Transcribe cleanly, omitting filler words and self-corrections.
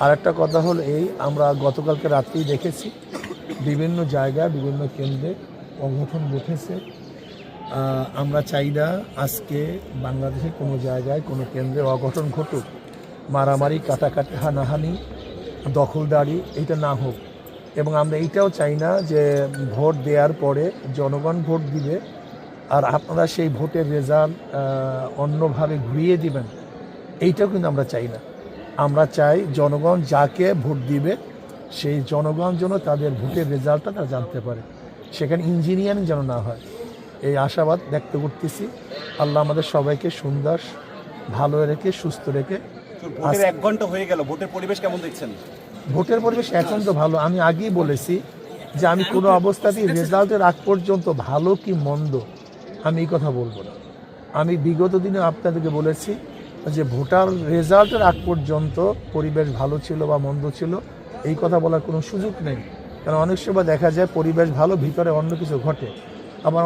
আর একটা কথা হলো এই, আমরা গতকালকে রাত্রেই দেখেছি বিভিন্ন জায়গায় বিভিন্ন কেন্দ্রে অঘটন ঘটেছে। আমরা চাই না আজকে বাংলাদেশের কোনো জায়গায় কোনো কেন্দ্রে অঘটন ঘটুক, মারামারি, কাটাকাটি, হানাহানি, দখলদারি এটা না হোক। এবং আমরা এইটাও চাই না যে ভোট দেওয়ার পরে জনগণ ভোট দিবে আর আপনারা সেই ভোটের রেজাল্ট অন্যভাবে ঘুরিয়ে দিবেন, এইটাও কিন্তু আমরা চাই না। আমরা চাই জনগণ যাকে ভোট দিবে সেই জনগণ যেন তাদের ভোটের রেজাল্টটা তারা জানতে পারে, সেখানে ইঞ্জিনিয়ারিং যেন না হয়। এই আশাবাদ ব্যক্ত করতেছি। আল্লাহ আমাদের সবাইকে সুন্দর, ভালো রেখে, সুস্থ রেখে। ভোটের 1 ঘন্টা হয়ে গেল, ভোটের পরিবেশ কেমন দেখছেন? ভোটের পরিবেশ এখন তো ভালো। আমি আগেই বলেছি যে আমি কোনো অবস্থাতেই রেজাল্টের আগ পর্যন্ত ভালো কি মন্দ আমি এই কথা বলবো না। আমি বিগত দিনে আপনাদেরকে বলেছি যে ভোটার রেজাল্টের আগ পর্যন্ত পরিবেশ ভালো ছিল বা মন্দ ছিল এই কথা বলার কোনো সুযোগ নেই। কারণ অনেক সময় দেখা যায় পরিবেশ ভালো, ভিতরে অন্য কিছু ঘটে। আবার